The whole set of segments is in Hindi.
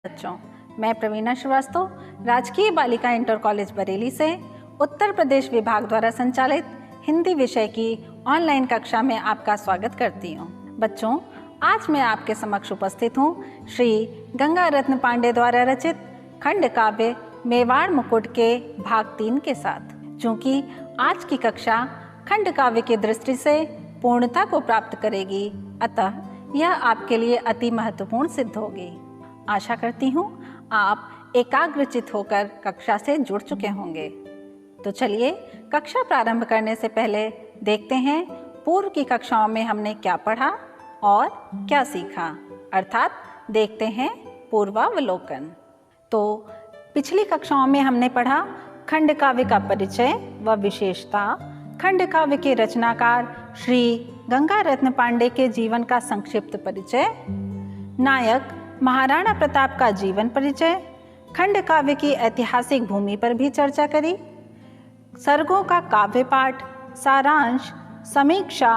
बच्चों, मैं प्रवीणा श्रीवास्तव राजकीय बालिका इंटर कॉलेज बरेली से उत्तर प्रदेश विभाग द्वारा संचालित हिंदी विषय की ऑनलाइन कक्षा में आपका स्वागत करती हूँ। बच्चों, आज मैं आपके समक्ष उपस्थित हूँ श्री गंगा रत्न पांडे द्वारा रचित खंड काव्य मेवाड़ मुकुट के भाग 3 के साथ। चूँकि आज की कक्षा खंड काव्य की दृष्टि से पूर्णता को प्राप्त करेगी, अतः यह आपके लिए अति महत्वपूर्ण सिद्ध होगी। आशा करती हूँ आप एकाग्रचित होकर कक्षा से जुड़ चुके होंगे। तो चलिए कक्षा प्रारंभ करने से पहले देखते हैं पूर्व की कक्षाओं में हमने क्या पढ़ा और क्या सीखा, अर्थात देखते हैं पूर्वावलोकन। तो पिछली कक्षाओं में हमने पढ़ा खंड काव्य का परिचय व विशेषता, खंड काव्य के रचनाकार श्री गंगा रत्न पांडे के जीवन का संक्षिप्त परिचय, नायक महाराणा प्रताप का जीवन परिचय, खंड काव्य की ऐतिहासिक भूमि पर भी चर्चा करी, सर्गों का काव्य पाठ, सारांश, समीक्षा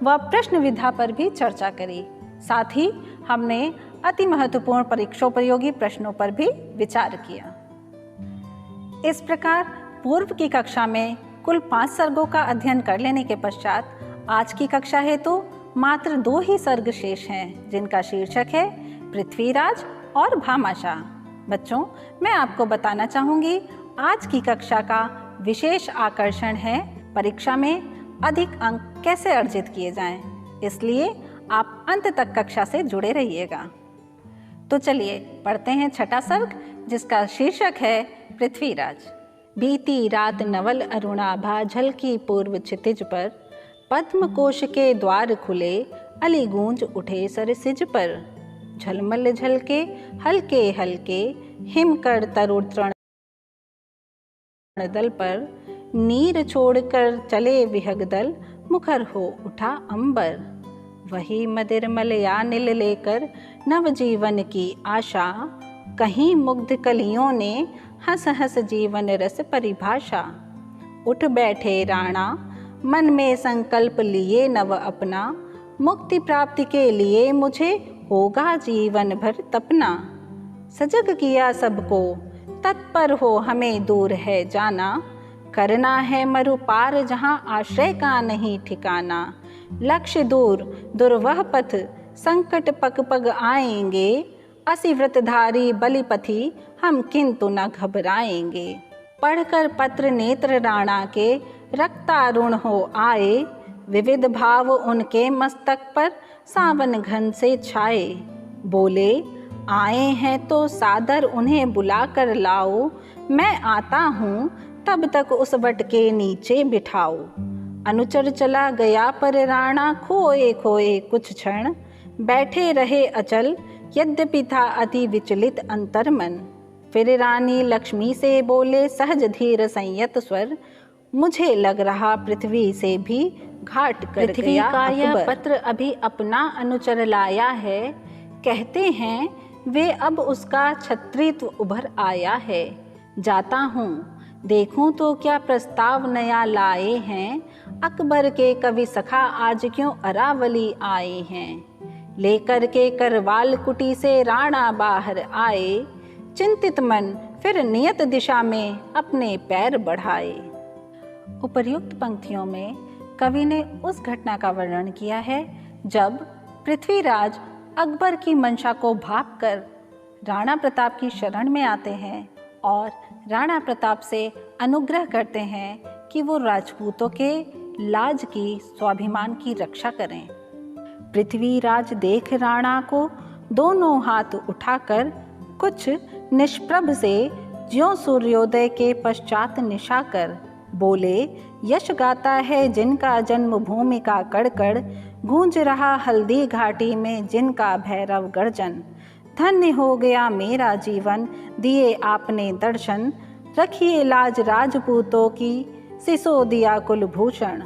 व प्रश्न विधा पर भी चर्चा करी। साथ ही हमने अति महत्वपूर्ण परीक्षोपयोगी प्रश्नों पर भी विचार किया। इस प्रकार पूर्व की कक्षा में कुल 5 सर्गों का अध्ययन कर लेने के पश्चात आज की कक्षा हेतु मात्र 2 ही सर्ग शेष हैं, जिनका शीर्षक है पृथ्वीराज और भामाशाह। बच्चों, मैं आपको बताना चाहूँगी आज की कक्षा का विशेष आकर्षण है परीक्षा में अधिक अंक कैसे अर्जित किए जाएं। इसलिए आप अंत तक कक्षा से जुड़े रहिएगा। तो चलिए पढ़ते हैं छठा सर्ग, जिसका शीर्षक है पृथ्वीराज। बीती रात नवल अरुणाभा झलकी पूर्व क्षितिज पर, पद्म कोश के द्वार खुले अली गूंज उठे सरसिज पर। झलमल झलके हल्के हल्के हिमकर तरुण तृण दल पर, नीर छोड़कर चले विहग दल मुखर हो उठा अंबर। वही मदिर मलयानिल लेकर नवजीवन की आशा, कहीं मुग्ध कलियों ने हंस हंस जीवन रस परिभाषा। उठ बैठे राणा मन में संकल्प लिए नव अपना, मुक्ति प्राप्ति के लिए मुझे होगा जीवन भर तपना। सजग किया सबको तत्पर हो हमें दूर है जाना, करना है मरु पार जहाँ आश्रय का नहीं ठिकाना। लक्ष्य दूर दुर्वह पथ संकट पग पग आएंगे, असी व्रतधारी बलिपथी हम किंतु न घबराएंगे। पढ़कर पत्र नेत्र राणा के रक्तारुण हो आए, विविध भाव उनके मस्तक पर सावन घन से छाए। बोले आए हैं तो सादर उन्हें बुला कर लाओ, मैं आता हूँ तब तक उस वट के नीचे बिठाओ। अनुचर चला गया पर राणा खोए खोए कुछ क्षण, बैठे रहे अचल यद्यपि था अति विचलित अंतर्मन। फिर रानी लक्ष्मी से बोले सहज धीर संयत स्वर, मुझे लग रहा पृथ्वी से भी घाट कर पृथ्वी गया का यह अकबर। पत्र अभी अपना अनुचर लाया है, कहते हैं वे अब उसका छत्रीत्व उभर आया है। जाता हूँ देखूं तो क्या प्रस्ताव नया लाए हैं, अकबर के कवि सखा आज क्यों अरावली आए हैं। लेकर के करवाल कुटी से राणा बाहर आए, चिंतित मन फिर नियत दिशा में अपने पैर बढ़ाए। उपर्युक्त पंक्तियों में कवि ने उस घटना का वर्णन किया है जब पृथ्वीराज अकबर की मंशा को भाप कर राणा प्रताप की शरण में आते हैं और राणा प्रताप से अनुग्रह करते हैं कि वो राजपूतों के लाज की, स्वाभिमान की रक्षा करें। पृथ्वीराज देख राणा को दोनों हाथ उठाकर कुछ निष्प्रभ से ज्यों सूर्योदय के पश्चात निशा कर बोले, यश गाता है जिनका जन्म भूमि का कड़कड़, गूंज रहा हल्दी घाटी में जिनका भैरव गर्जन। धन्य हो गया मेरा जीवन दिए आपने दर्शन, रखिए लाज राजपूतों की सिसो दिया कुलभूषण।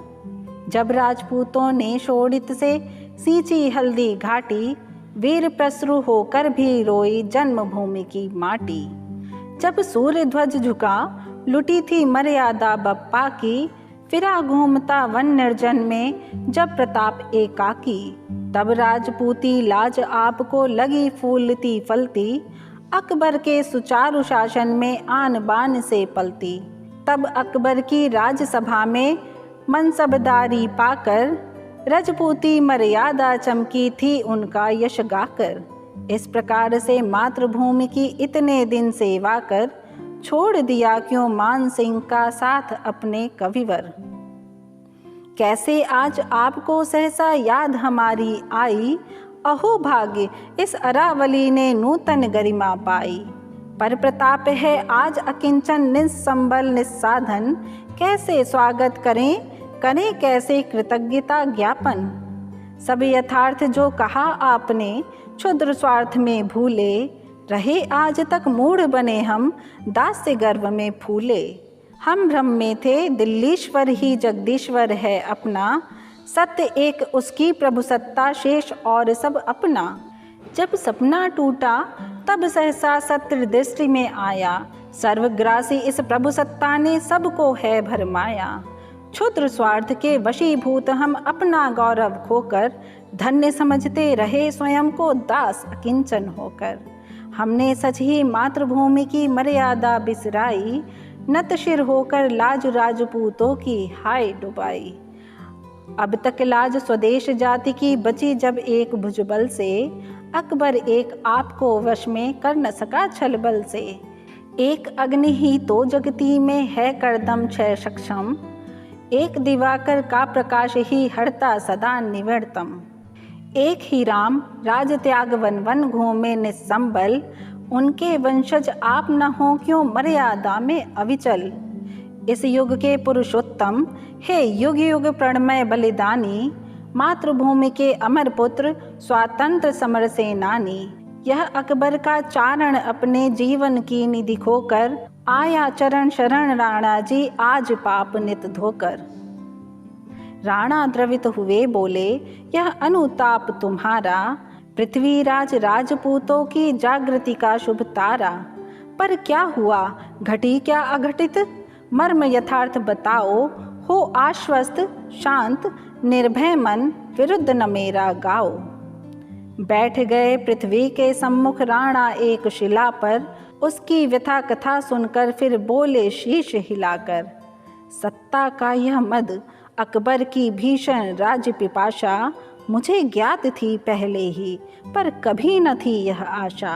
जब राजपूतों ने शोणित से सींची हल्दी घाटी, वीर प्रसरु होकर भी रोई जन्मभूमि की माटी। जब सूर्य ध्वज झुका लुटी थी मर्यादा बप्पा की, फिरा घूमता वन निर्जन में जब प्रताप एकाकी। तब राजपूती लाज आपको लगी फूलती फलती, अकबर के सुचारू शासन में आन बान से पलती। तब अकबर की राजसभा में मनसबदारी पाकर रजपूती मर्यादा चमकी थी उनका यश गाकर। इस प्रकार से मातृभूमि की इतने दिन सेवा कर छोड़ दिया क्यों मान सिंह का साथ अपने कविवर। कैसे आज आपको सहसा याद हमारी आई, अहो भाग्य इस अरावली ने नूतन गरिमा पाई। पर प्रताप है आज अकिंचन निस्संबल निस्साधन, कैसे स्वागत करें कैसे कृतज्ञता ज्ञापन। सब यथार्थ जो कहा आपने क्षुद्र स्वार्थ में भूले, रहे आज तक मूढ़ बने हम दास्य गर्व में फूले। हम भ्रम में थे दिल्लीश्वर ही जगदीश्वर है अपना, सत्य एक उसकी प्रभु सत्ता शेष और सब अपना। जब सपना टूटा तब सहसा सत्य दृष्टि में आया, सर्वग्रासी इस प्रभु सत्ता ने सबको है भरमाया। क्षुद्र स्वार्थ के वशीभूत हम अपना गौरव खोकर, धन्य समझते रहे स्वयं को दास अकिंचन होकर। हमने सच ही मातृभूमि की मर्यादा बिसराई, नत शिर होकर लाज राजपूतों की हाय डुबाई। अब तक लाज स्वदेश जाति की बची जब एक भुजबल से, अकबर एक आपको वश में कर न सका छल बल से। एक अग्नि ही तो जगती में है करदम क्षय सक्षम, एक दिवाकर का प्रकाश ही हरता सदा निवर्तम। एक ही राम राज त्याग वन वन घूमे निस्संबल, उनके वंशज आप न हो क्यों मर्यादा में अविचल। इस युग के पुरुषोत्तम हे युग युग प्रणमय बलिदानी, मातृभूमि के अमर पुत्र स्वातंत्र समर सेनानी। यह अकबर का चारण अपने जीवन की निधि खोकर, आया चरण शरण राणा जी आज पाप नित धोकर। राणा द्रवित हुए बोले यह अनुताप तुम्हारा, पृथ्वीराज राजपूतों की जागृति का शुभ तारा। पर क्या हुआ घटी क्या अघटित, मर्म यथार्थ बताओ, हो आश्वस्त शांत निर्भय मन, विरुद्ध न मेरा गाओ। बैठ गए पृथ्वी के सम्मुख राणा एक शिला पर, उसकी व्यथा कथा सुनकर फिर बोले शीश हिलाकर। सत्ता का यह मद अकबर की भीषण राज्य पिपाशा, मुझे ज्ञात थी पहले ही पर कभी न थी यह आशा।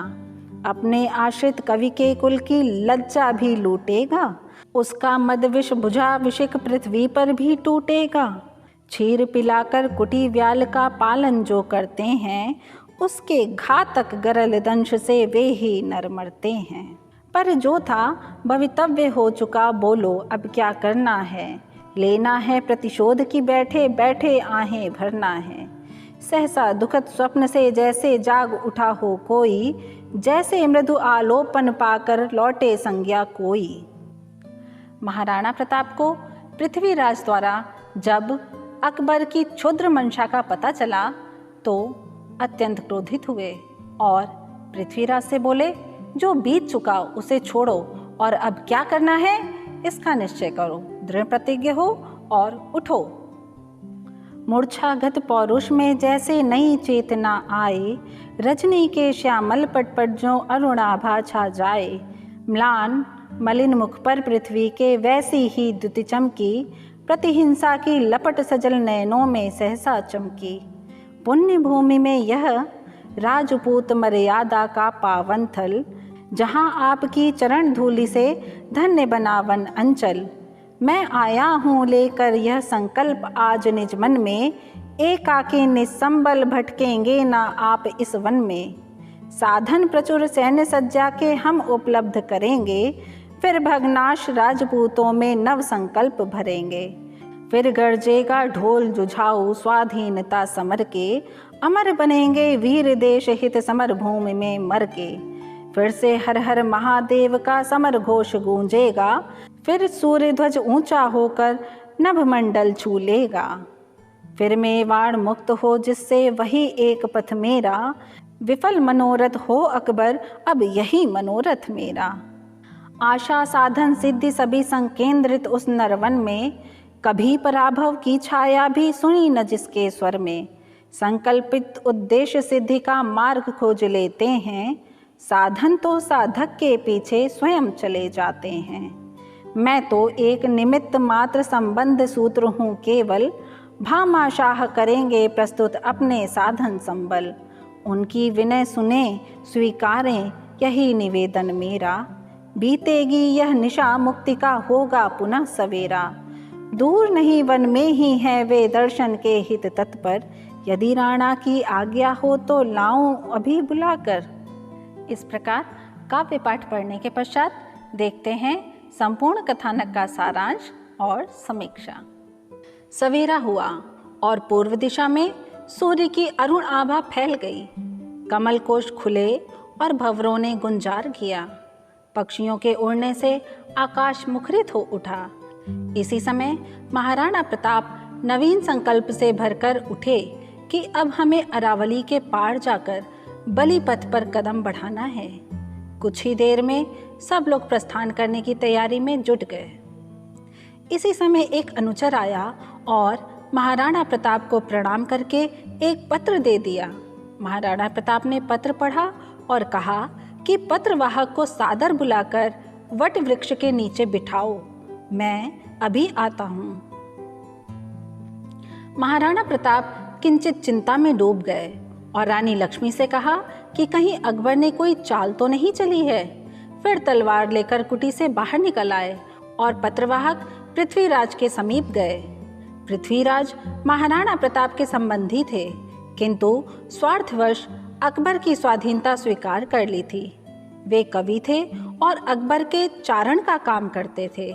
अपने आश्रित कवि के कुल की लज्जा भी लूटेगा, उसका मद विष बुझा विषिक पृथ्वी पर भी टूटेगा। क्षीर पिलाकर कुटी व्याल का पालन जो करते हैं, उसके घातक गरल दंश से वे ही नर मरते हैं। पर जो था भवितव्य हो चुका, बोलो अब क्या करना है। लेना है प्रतिशोध की बैठे बैठे आहें भरना है। सहसा दुखद स्वप्न से जैसे जाग उठा हो कोई, जैसे मृदु आलोपन पाकर लौटे संज्ञा कोई। महाराणा प्रताप को पृथ्वीराज द्वारा जब अकबर की क्षुद्र मंशा का पता चला तो अत्यंत क्रोधित हुए और पृथ्वीराज से बोले, जो बीत चुका उसे छोड़ो और अब क्या करना है इसका निश्चय करो, दृढ़ प्रतिज्ञ हो और उठो। मूर्छागत पौरुष में जैसे नई चेतना आए, रजनी के श्यामल पट पर जो अरुणाभा छा जाए। म्लान मलिन मुख पर पृथ्वी के वैसी ही द्युति चमकी, प्रतिहिंसा की लपट सजल नयनों में सहसा चमकी। पुण्य भूमि में यह राजपूत मर्यादा का पावन थल, जहाँ आपकी चरण धूलि से धन्य बनावन अंचल। मैं आया हूँ लेकर यह संकल्प आज निज मन में, एकाकी निस्संबल भटकेंगे ना आप इस वन में। साधन प्रचुर सैन्य सज्जा के हम उपलब्ध करेंगे, फिर भगनाश राजपूतों में नव संकल्प भरेंगे। फिर गरजेगा ढोल जुझाऊ स्वाधीनता समर के, अमर बनेंगे वीर देश हित समर भूमि में मर के। फिर से हर हर महादेव का समर घोष गूंजेगा, फिर सूर्य ध्वज ऊंचा होकर नभमंडल छू लेगा। फिर मेवाड़ मुक्त हो जिससे वही एक पथ मेरा, विफल मनोरथ हो अकबर अब यही मनोरथ मेरा। आशा साधन सिद्धि सभी संकेंद्रित उस नरवन में, कभी पराभव की छाया भी सुनी न जिसके स्वर में। संकल्पित उद्देश्य सिद्धि का मार्ग खोज लेते हैं, साधन तो साधक के पीछे स्वयं चले जाते हैं। मैं तो एक निमित्त मात्र संबंध सूत्र हूँ केवल, भामाशाह करेंगे प्रस्तुत अपने साधन संबल। उनकी विनय सुने स्वीकारें यही निवेदन मेरा, बीतेगी यह निशा मुक्ति का होगा पुनः सवेरा। दूर नहीं वन में ही है वे दर्शन के हित तत्पर, यदि राणा की आज्ञा हो तो लाऊं अभी बुलाकर। इस प्रकार काव्य पाठ पढ़ने के पश्चात देखते हैं संपूर्ण कथानक का सारांश और समीक्षा। सवेरा हुआ और पूर्व दिशा में सूर्य की अरुण आभा फैल गई। कमल कोश खुले और भंवरों ने गुंजार किया। पक्षियों के उड़ने से आकाश मुखरित हो उठा। इसी समय महाराणा प्रताप नवीन संकल्प से भरकर उठे कि अब हमें अरावली के पार जाकर बलि पथ पर कदम बढ़ाना है। कुछ ही देर में सब लोग प्रस्थान करने की तैयारी में जुट गए। इसी समय एक अनुचर आया और महाराणा प्रताप को प्रणाम करके एक पत्र दे दिया। महाराणा प्रताप ने पत्र पढ़ा और कहा कि पत्रवाहक को सादर बुलाकर वट वृक्ष के नीचे बिठाओ, मैं अभी आता हूँ। महाराणा प्रताप किंचित चिंता में डूब गए और रानी लक्ष्मी से कहा कि कहीं अकबर ने कोई चाल तो नहीं चली है। फिर तलवार लेकर कुटी से बाहर निकल आए और पत्रवाहक पृथ्वीराज के समीप गए। पृथ्वीराज महाराणा प्रताप के संबंधी थे, किंतु स्वार्थवश अकबर की स्वाधीनता स्वीकार कर ली थी। वे कवि थे और अकबर के चारण का काम करते थे।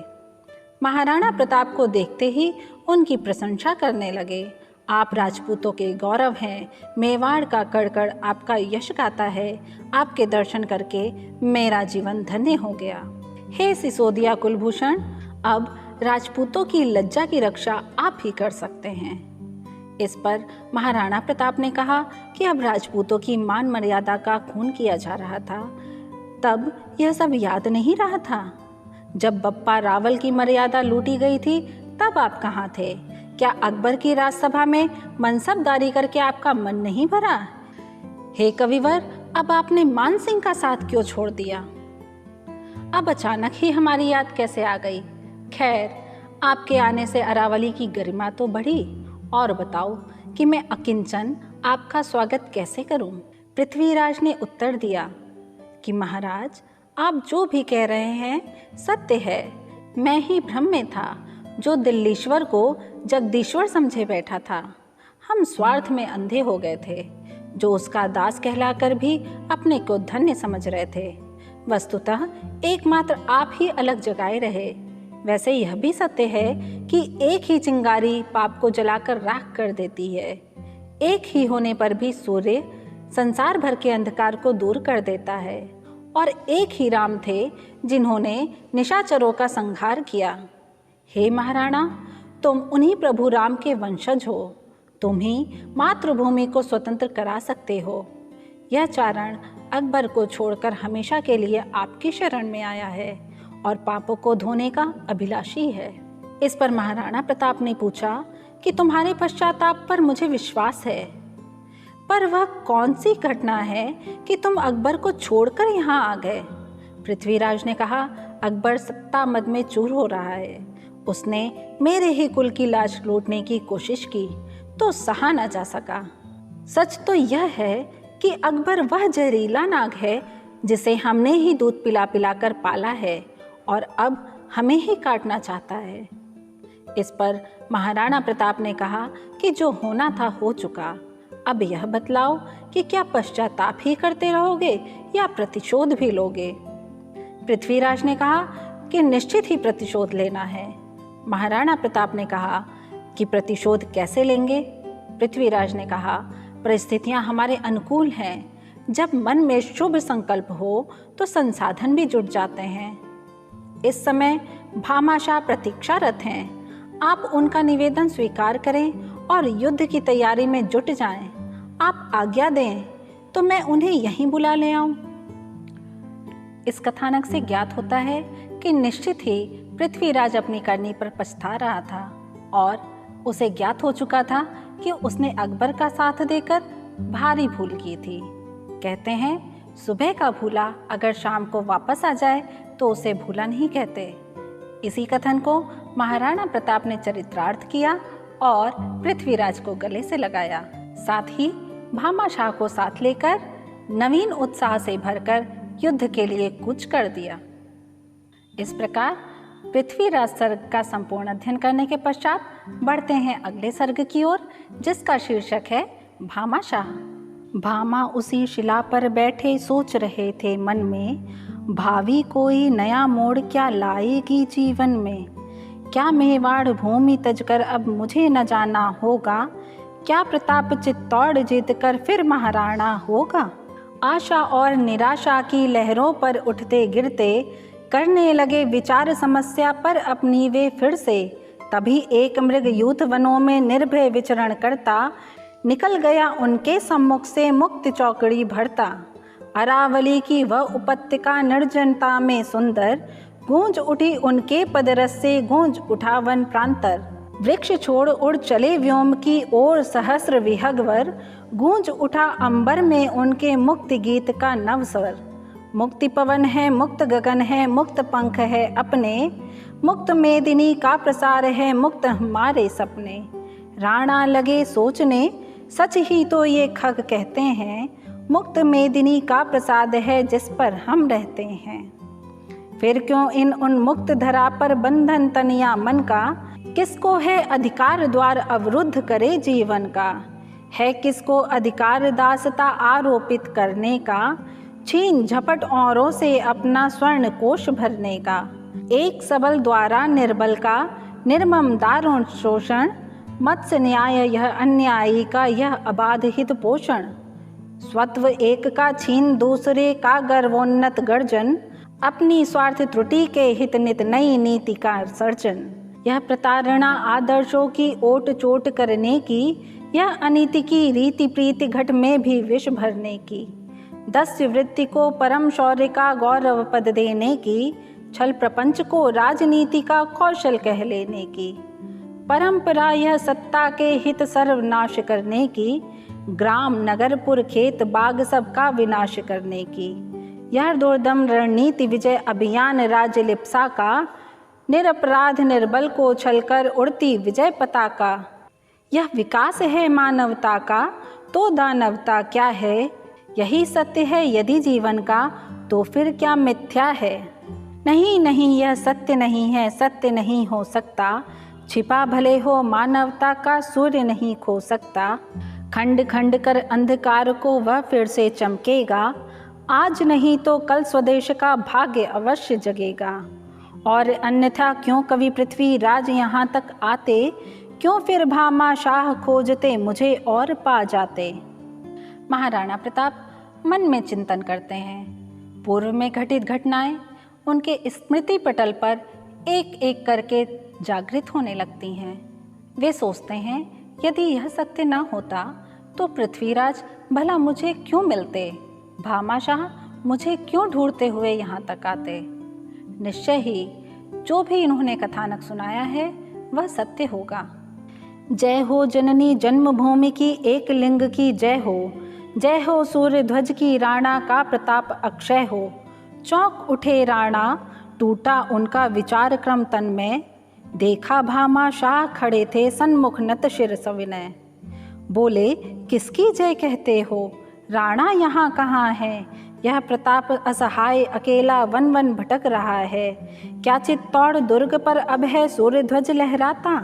महाराणा प्रताप को देखते ही उनकी प्रशंसा करने लगे। आप राजपूतों के गौरव हैं, मेवाड़ का कड़कड़ आपका यश गाता है। आपके दर्शन करके मेरा जीवन धन्य हो गया। हे सिसोदिया कुलभूषण, अब राजपूतों की लज्जा की रक्षा आप ही कर सकते हैं। इस पर महाराणा प्रताप ने कहा कि अब राजपूतों की मान मर्यादा का खून किया जा रहा था, तब यह सब याद नहीं रहा था। जब बप्पा रावल की मर्यादा लूटी गई थी तब आप कहाँ थे? क्या अकबर की राजसभा में मनसबदारी करके आपका मन नहीं भरा? हे कविवर, अब आपने मान सिंह का साथ क्यों छोड़ दिया? अब अचानक ही हमारी याद कैसे आ गई? खैर, आपके आने से अरावली की गरिमा तो बढ़ी। और बताओ कि मैं अकिंचन आपका स्वागत कैसे करूं? पृथ्वीराज ने उत्तर दिया कि महाराज, आप जो भी कह रहे हैं सत्य है। मैं ही भ्रम में था जो दिल्लीश्वर को जगदीश्वर समझे बैठा था। हम स्वार्थ में अंधे हो गए थे, जो उसका दास कहलाकर भी अपने को धन्य समझ रहे थे। वस्तुतः एकमात्र आप ही अलग जगाए रहे। वैसे यह भी सत्य है कि एक ही चिंगारी पाप को जलाकर राख कर देती है। एक ही होने पर भी सूर्य संसार भर के अंधकार को दूर कर देता है। और एक ही राम थे जिन्होंने निशाचरों का संहार किया। हे महाराणा, तुम उन्हीं प्रभु राम के वंशज हो। तुम ही मातृभूमि को स्वतंत्र करा सकते हो। यह चारण अकबर को छोड़कर हमेशा के लिए आपकी शरण में आया है और पापों को धोने का अभिलाषी है। इस पर महाराणा प्रताप ने पूछा कि तुम्हारे पश्चाताप पर मुझे विश्वास है, पर वह कौन सी घटना है कि तुम अकबर को छोड़कर यहाँ आ गए? पृथ्वीराज ने कहा, अकबर सत्ता मद में चूर हो रहा है। उसने मेरे ही कुल की लाश लूटने की कोशिश की तो सहा न जा सका। सच तो यह है कि अकबर वह जहरीला नाग है जिसे हमने ही दूध पिला पिला कर पाला है और अब हमें ही काटना चाहता है। इस पर महाराणा प्रताप ने कहा कि जो होना था हो चुका। अब यह बतलाओ कि क्या पश्चाताप ही करते रहोगे या प्रतिशोध भी लोगे? पृथ्वीराज ने कहा कि निश्चित ही प्रतिशोध लेना है। महाराणा प्रताप ने कहा कि प्रतिशोध कैसे लेंगे? पृथ्वीराज ने कहा, परिस्थितियां हमारे अनुकूल हैं। जब मन में शुभ संकल्प हो तो संसाधन भी जुट जाते हैं। इस समय भामाशाह प्रतीक्षारत हैं। आप उनका निवेदन स्वीकार करें और युद्ध की तैयारी में जुट जाएं। आप आज्ञा दें तो मैं उन्हें यहीं बुला ले आऊं। इस कथानक से ज्ञात होता है कि निश्चित ही पृथ्वीराज अपनी करनी पर पछता रहा था और उसे ज्ञात हो चुका था कि उसने अकबर का साथ देकर भारी भूल की थी। कहते हैं, सुबह का भूला अगर शाम को वापस आ जाए तो उसे भूला नहीं कहते। इसी कथन को महाराणा प्रताप ने चरित्रार्थ किया और पृथ्वीराज को गले से लगाया। साथ ही भामाशाह को साथ लेकर नवीन उत्साह से भरकर युद्ध के लिए कूच कर दिया। इस प्रकार पृथ्वीराज सर्ग का संपूर्ण अध्ययन करने के पश्चात बढ़ते हैं अगले सर्ग की ओर, जिसका शीर्षक है भामाशाह। भामा उसी शिला पर बैठे सोच रहे थे मन में, भावी कोई नया मोड़ क्या लाएगी जीवन में। क्या मेवाड़ भूमि तजकर अब मुझे न जाना होगा, क्या प्रताप चित्तौड़ जीत कर फिर महाराणा होगा। आशा और निराशा की लहरों पर उठते गिरते करने लगे विचार समस्या पर अपनी वे फिर से। तभी एक मृग यूथ वनों में निर्भय विचरण करता, निकल गया उनके सम्मुख से मुक्त चौकड़ी भरता। अरावली की वह उपत्यका निर्जनता में सुंदर, गूंज उठी उनके पदरस से गूंज उठा वन प्रांतर। वृक्ष छोड़ उड़ चले व्योम की ओर सहस्र विहगवर, गूंज उठा अंबर में उनके मुक्ति गीत का नवस्वर। मुक्ति पवन है मुक्त गगन है मुक्त पंख है अपने, मुक्त मेदिनी का प्रसार है मुक्त हमारे सपने। राणा लगे सोचने सच ही तो ये खग कहते हैं, मुक्त मेदिनी का प्रसाद है जिस पर हम रहते हैं। फिर क्यों इन उन्मुक्त धरा पर बंधन तनिया मन का, किसको है अधिकार द्वार अवरुद्ध करे जीवन का। है किसको अधिकार दासता आरोपित करने का, छीन झपट औरों से अपना स्वर्ण कोश भरने का। एक सबल द्वारा निर्बल का निर्मम दारुण शोषण, मत्स्य न्याय यह अन्यायी का यह अबाध हित पोषण। स्वत्व एक का छीन दूसरे का गर्वोन्नत गर्जन, अपनी स्वार्थ त्रुटि के हित नित नई नीति का सर्जन। यह प्रताड़ना आदर्शों की ओट चोट करने की, यह अनीति की रीति प्रीति घट में भी विष भरने की। दस्य वृत्ति को परम शौर्य का गौरव पद देने की, छल प्रपंच को राजनीति का कौशल कह लेने की। परंपरा यह सत्ता के हित सर्वनाश करने की, ग्राम नगरपुर खेत बाग सब का विनाश करने की। यह दुर्दम रणनीति विजय अभियान राज्य लिप्सा का, निरपराध निर्बल को छलकर उड़ती विजय पताका। यह विकास है मानवता का तो दानवता क्या है, यही सत्य है यदि जीवन का तो फिर क्या मिथ्या है। नहीं नहीं यह सत्य नहीं है, सत्य नहीं हो सकता, छिपा भले हो मानवता का सूर्य नहीं खो सकता। खंड खंड कर अंधकार को वह फिर से चमकेगा, आज नहीं तो कल स्वदेश का भाग्य अवश्य जगेगा। और अन्यथा क्यों कवि पृथ्वीराज यहाँ तक आते, क्यों फिर भामाशाह खोजते मुझे और पा जाते। महाराणा प्रताप मन में चिंतन करते हैं। पूर्व में घटित घटनाएं उनके स्मृति पटल पर एक एक करके जागृत होने लगती हैं। वे सोचते हैं यदि यह सत्य न होता तो पृथ्वीराज भला मुझे क्यों मिलते, भामाशाह मुझे क्यों ढूंढते हुए यहाँ तक आते। निश्चय ही जो भी इन्होंने कथानक सुनाया है वह सत्य होगा। जय हो जननी जन्मभूमि की एक लिंग की जय हो, जय हो सूर्य ध्वज की राणा का प्रताप अक्षय हो। चौंक उठे राणा टूटा उनका विचार क्रम तन में, देखा भामाशाह खड़े थे सन्मुख नत शिर सविनय। बोले किसकी जय कहते हो, राणा यहाँ कहाँ है, यह प्रताप असहाय अकेला वन वन भटक रहा है। क्या चित्तौड़ दुर्ग पर अब है सूर्य ध्वज लहराता,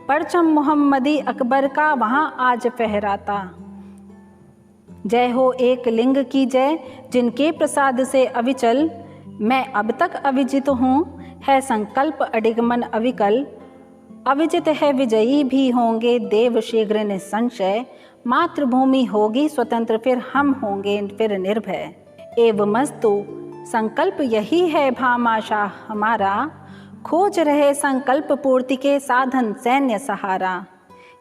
परचम मोहम्मदी अकबर का वहाँ आज फहराता। जय हो एक लिंग की जय जिनके प्रसाद से अविचल, मैं अब तक अविजित हूँ है संकल्प अडिगमन अविकल। अविजित है विजयी भी होंगे देव शीघ्र निसंशय, मातृभूमि होगी स्वतंत्र फिर हम होंगे फिर निर्भय। एवमस्तु संकल्प यही है भामाशाह हमारा, खोज रहे संकल्प पूर्ति के साधन सैन्य सहारा।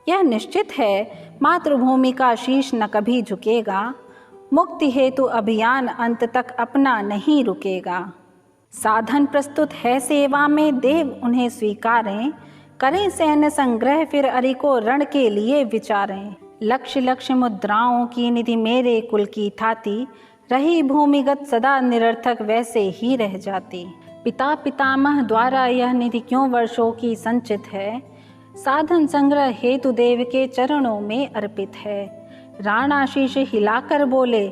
यह निश्चित है मातृभूमि का शीश न कभी झुकेगा, मुक्ति हेतु अभियान अंत तक अपना नहीं रुकेगा। साधन प्रस्तुत है सेवा में देव उन्हें स्वीकारें, करें सैन्य संग्रह फिर अरि को रण के लिए विचारें। लक्ष्य लक्ष्य मुद्राओं की निधि मेरे कुल की थाती, रही भूमिगत सदा निरर्थक वैसे ही रह जाती। पिता पितामह द्वारा यह निधि क्यों वर्षों की संचित है, साधन संग्रह हेतु देव के चरणों में अर्पित है। राणा शीश हिलाकर बोले,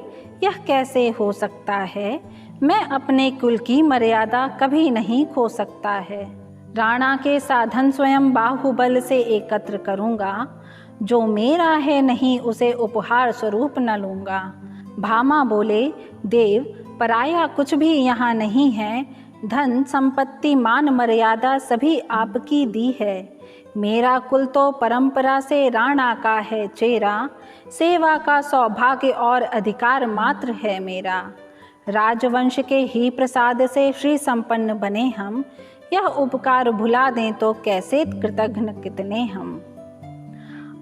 यह कैसे हो सकता है, मैं अपने कुल की मर्यादा कभी नहीं खो सकता है। राणा के साधन स्वयं बाहुबल से एकत्र करूँगा, जो मेरा है नहीं उसे उपहार स्वरूप न लूँगा। भामा बोले, देव पराया कुछ भी यहाँ नहीं है, धन संपत्ति मान मर्यादा सभी आपकी दी है। मेरा कुल तो परंपरा से राणा का है चेरा, सेवा का सौभाग्य और अधिकार मात्र है मेरा। राजवंश के ही प्रसाद से श्री संपन्न बने हम, यह उपकार भुला दें तो कैसे कृतघ्न कितने हम।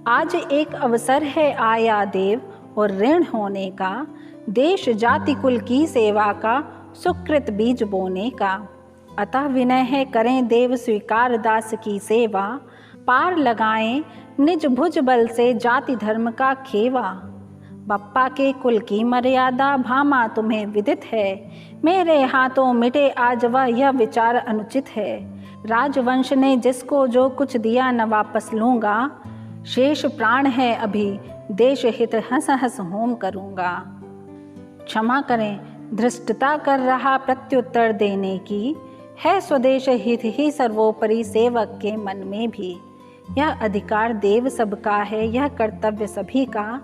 आज एक अवसर है आया देव और ऋण होने का, देश जाति कुल की सेवा का सुकृत बीज बोने का। अतः विनय है करें देव स्वीकार दास की सेवा, पार लगाएं निज भुज बल से जाति धर्म का खेवा। बप्पा के कुल की मर्यादा भामा तुम्हें विदित है, मेरे हाथों मिटे आज वह यह विचार अनुचित है। राजवंश ने जिसको जो कुछ दिया न वापस लूँगा, शेष प्राण है अभी देश हित हंस हंस होम करूँगा। क्षमा करें धृष्टता कर रहा प्रत्युत्तर देने की, है स्वदेश हित ही सर्वोपरि सेवक के मन में भी। यह अधिकार देव सबका है, यह कर्तव्य सभी का,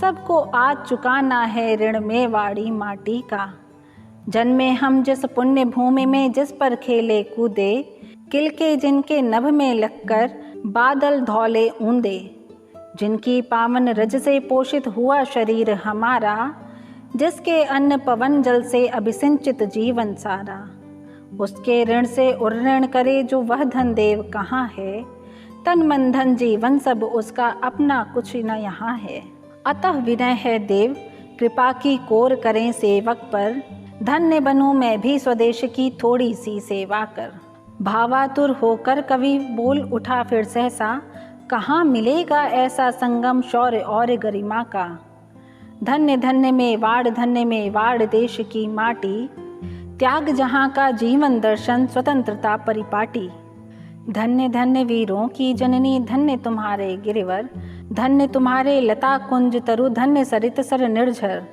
सबको आज चुकाना है ऋण में वाड़ी माटी का। जन्मे हम जिस पुण्य भूमि में, जिस पर खेले कूदे, किल के जिनके नभ में लगकर बादल धौले ऊंदे। जिनकी पावन रज से पोषित हुआ शरीर हमारा, जिसके अन्न पवन जल से अभिसिंचित जीवन सारा। उसके ऋण से उर्ऋण करे जो वह धन देव कहाँ है, तन मन धन जीवन सब उसका अपना कुछ न यहाँ है। अतः विनय है देव कृपा की कोर करें सेवक पर, धन्य बनूं मैं भी स्वदेश की थोड़ी सी सेवा कर। भावातुर होकर कवि बोल उठा फिर सहसा, कहाँ मिलेगा ऐसा संगम शौर्य और गरिमा का। धन्य धन्य मेवाड़ धन्य मेवाड़ देश की माटी, त्याग जहाँ का जीवन दर्शन स्वतंत्रता परिपाटी। धन्य धन्य वीरों की जननी धन्य तुम्हारे गिरिवर, धन्य तुम्हारे लता कुंज तरु धन्य सरित सर निर्झर।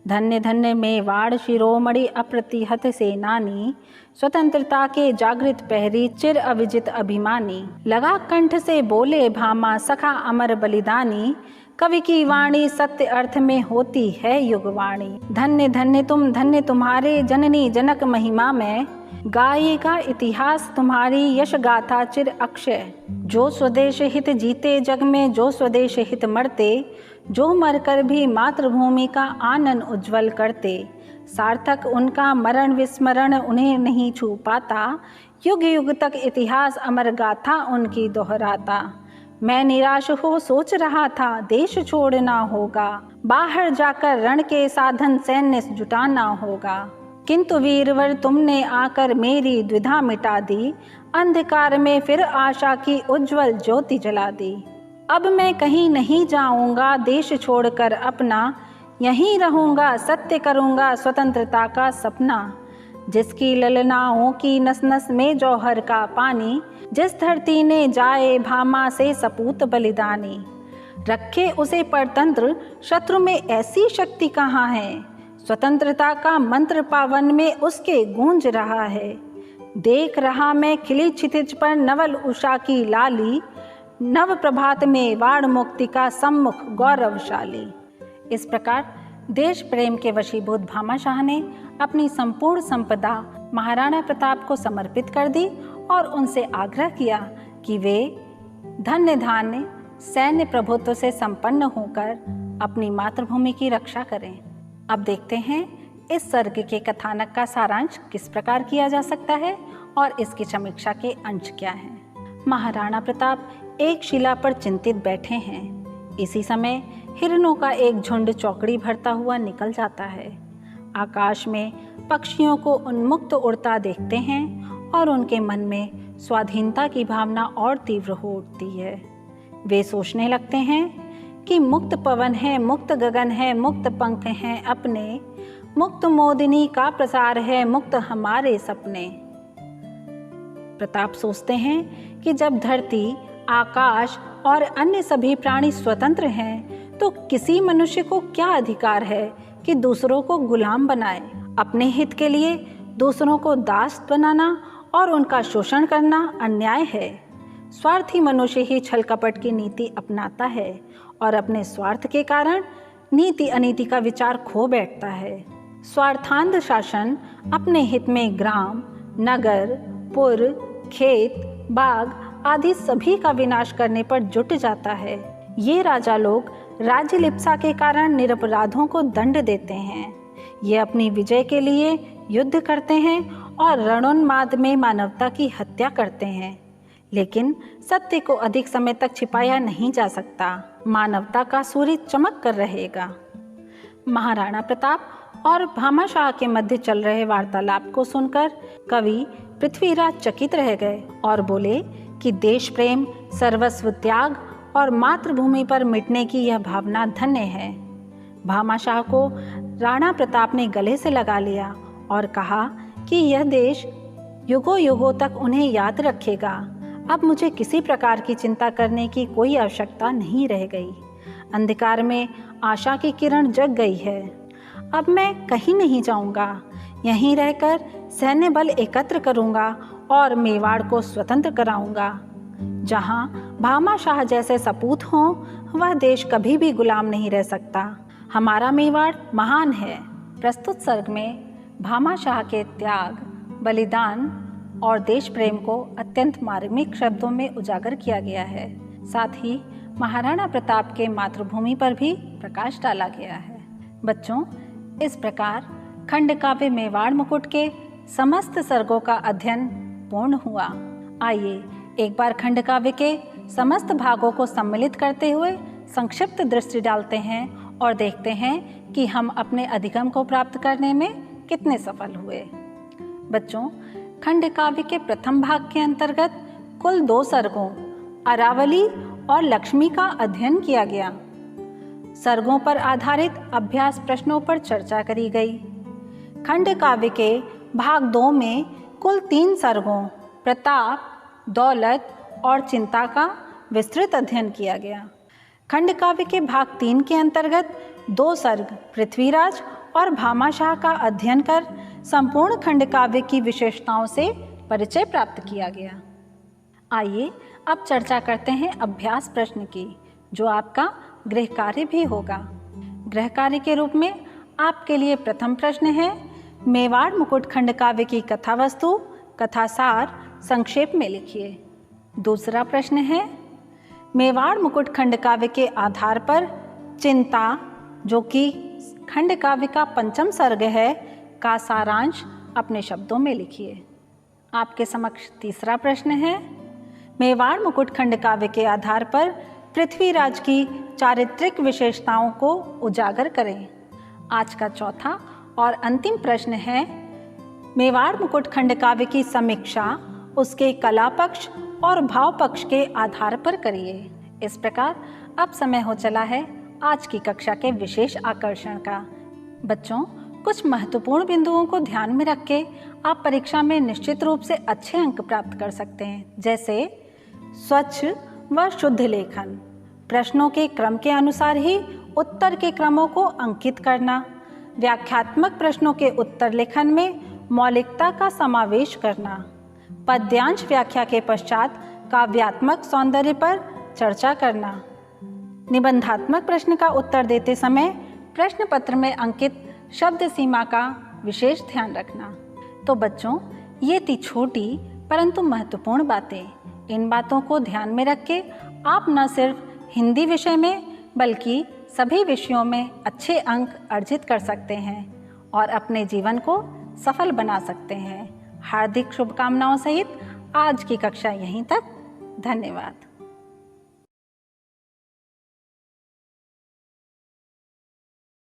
धन्य धन्य मेवाड़ शिरोमणि अप्रतिहत सेनानी, स्वतंत्रता के जागृत पहरी चिर अविजित अभिमानी। लगा कंठ से बोले भामा सखा अमर बलिदानी, कवि की वाणी सत्य अर्थ में होती है युगवाणी। धन्य धन्य तुम धन्य तुम्हारे जननी जनक महिमा में, गायेगा इतिहास तुम्हारी यश गाथा चिर अक्षय। जो स्वदेश हित जीते जग में, जो स्वदेश हित मरते, जो मरकर भी मातृभूमि का आनंद उज्जवल करते। सार्थक उनका मरण विस्मरण उन्हें नहीं छू पाता, युग युग तक इतिहास अमर गाथा उनकी दोहराता। मैं निराश हो सोच रहा था देश छोड़ना होगा, बाहर जाकर रण के साधन सैन्य जुटाना होगा। किंतु वीरवर तुमने आकर मेरी द्विधा मिटा दी, अंधकार में फिर आशा की उज्जवल ज्योति जला दी। अब मैं कहीं नहीं जाऊंगा देश छोड़कर अपना, यहीं रहूंगा सत्य करूंगा स्वतंत्रता का सपना। जिसकी ललनाओं की नस नस में जौहर का पानी, जिस धरती ने जाए भामा से सपूत बलिदानी। रखे उसे परतंत्र शत्रु में ऐसी शक्ति कहाँ है, स्वतंत्रता का मंत्र पावन में उसके गूंज रहा है। देख रहा मैं खिली क्षितिज पर नवल उषा की लाली, नव प्रभात में वाड़ मुक्ति का सम्मुख गौरवशाली। इस प्रकार देश प्रेम के वशीभूत भामा शाह ने अपनी संपूर्ण संपदा महाराणा प्रताप को समर्पित कर दी और उनसे आग्रह किया कि वे धन्य धान्य सैन्य प्रभुत्व से संपन्न होकर अपनी मातृभूमि की रक्षा करें। अब देखते हैं इस सर्ग के कथानक का सारांश किस प्रकार किया जा सकता है और इसकी समीक्षा के अंश क्या हैं। महाराणा प्रताप एक शिला पर चिंतित बैठे हैं। इसी समय हिरणों का एक झुंड चौकड़ी भरता हुआ निकल जाता है। आकाश में पक्षियों को उन्मुक्त उड़ता देखते हैं और उनके मन में स्वाधीनता की भावना और तीव्र हो उठती है। वे सोचने लगते हैं कि मुक्त पवन है, मुक्त गगन है, मुक्त पंख हैं अपने, मुक्त मोदिनी का प्रसार है, मुक्त हमारे सपने। प्रताप सोचते हैं कि जब धरती, आकाश और अन्य सभी प्राणी स्वतंत्र हैं, तो किसी मनुष्य को क्या अधिकार है कि दूसरों को गुलाम बनाए। अपने हित के लिए दूसरों को दास बनाना और उनका शोषण करना अन्याय है। स्वार्थी मनुष्य ही छल कपट की नीति अपनाता है और अपने स्वार्थ के कारण नीति अनीति का विचार खो बैठता है। स्वार्थांध शासन अपने हित में ग्राम, नगर, पुर, खेत, बाग आदि सभी का विनाश करने पर जुट जाता है। ये राजा लोग राज्य लिप्सा के कारण निरपराधों को दंड देते हैं। ये अपनी विजय के लिए युद्ध करते हैं और रणोन्माद में मानवता की हत्या करते हैं। लेकिन सत्य को अधिक समय तक छिपाया नहीं जा सकता। मानवता का सूर्य चमक कर रहेगा। महाराणा प्रताप और भामाशाह के मध्य चल रहे वार्तालाप को सुनकर कवि पृथ्वीराज चकित रह गए और बोले कि देश प्रेम, सर्वस्व त्याग और मातृभूमि पर मिटने की यह भावना धन्य है। भामाशाह को राणा प्रताप ने गले से लगा लिया और कहा कि यह देश युगों युगों तक उन्हें याद रखेगा। अब मुझे किसी प्रकार की चिंता करने की कोई आवश्यकता नहीं रह गई। अंधकार में आशा की किरण जग गई है। अब मैं कहीं नहीं जाऊंगा। यहीं रहकर सैन्य बल एकत्र करूंगा और मेवाड़ को स्वतंत्र कराऊंगा। जहां भामाशाह जैसे सपूत हों, वह देश कभी भी गुलाम नहीं रह सकता। हमारा मेवाड़ महान है। प्रस्तुत सर्ग में भामाशाह के त्याग, बलिदान और देश प्रेम को अत्यंत मार्मिक शब्दों में उजागर किया गया है। साथ ही महाराणा प्रताप के मातृभूमि पर भी प्रकाश डाला गया है। बच्चों, इस प्रकार खंडकाव्य मेवाड़ मुकुट के समस्त सर्गों का अध्ययन पूर्ण हुआ। आइए एक बार खंडकाव्य के समस्त भागों को सम्मिलित करते हुए संक्षिप्त दृष्टि डालते हैं और देखते हैं कि हम अपने अधिगम को प्राप्त करने में कितने सफल हुए। बच्चों, खंडकाव्य के प्रथम भाग के अंतर्गत कुल 2 सर्गों अरावली और लक्ष्मी का अध्ययन किया गया। सर्गों पर आधारित अभ्यास प्रश्नों पर चर्चा करी गई। खंडकाव्य के भाग 2 में कुल 3 सर्गों प्रताप, दौलत और चिंता का विस्तृत अध्ययन किया गया। खंडकाव्य के भाग 3 के अंतर्गत 2 सर्ग पृथ्वीराज और भामाशाह का अध्ययन कर संपूर्ण खंडकाव्य की विशेषताओं से परिचय प्राप्त किया गया। आइए अब चर्चा करते हैं अभ्यास प्रश्न की, जो आपका गृह कार्य भी होगा। गृह कार्य के रूप में आपके लिए प्रथम प्रश्न है, मेवाड़ मुकुट खंडकाव्य की कथा वस्तु, कथा सार संक्षेप में लिखिए। दूसरा प्रश्न है, मेवाड़ मुकुट खंडकाव्य के आधार पर चिंता, जो कि खंडकाव्य का 5वां सर्ग है, का सारांश अपने शब्दों में लिखिए। आपके समक्ष तीसरा प्रश्न है, मेवाड़ मुकुट खंडकाव्य के आधार पर पृथ्वीराज की चारित्रिक विशेषताओं को उजागर करें। आज का चौथा और अंतिम प्रश्न है, मेवाड़ मुकुट खंडकाव्य की समीक्षा उसके कला पक्ष और भाव पक्ष के आधार पर करिए। इस प्रकार अब समय हो चला है आज की कक्षा के विशेष आकर्षण का। बच्चों, कुछ महत्वपूर्ण बिंदुओं को ध्यान में रख के आप परीक्षा में निश्चित रूप से अच्छे अंक प्राप्त कर सकते हैं, जैसे स्वच्छ व शुद्ध लेखन, प्रश्नों के क्रम के अनुसार ही उत्तर के क्रमों को अंकित करना, व्याख्यात्मक प्रश्नों के उत्तर लेखन में मौलिकता का समावेश करना, पद्यांश व्याख्या के पश्चात काव्यात्मक सौंदर्य पर चर्चा करना, निबंधात्मक प्रश्न का उत्तर देते समय प्रश्न पत्र में अंकित शब्द सीमा का विशेष ध्यान रखना। तो बच्चों, ये थी छोटी परंतु महत्वपूर्ण बातें। इन बातों को ध्यान में रख के आप न सिर्फ हिंदी विषय में बल्कि सभी विषयों में अच्छे अंक अर्जित कर सकते हैं और अपने जीवन को सफल बना सकते हैं। हार्दिक शुभकामनाओं सहित आज की कक्षा यहीं तक। धन्यवाद।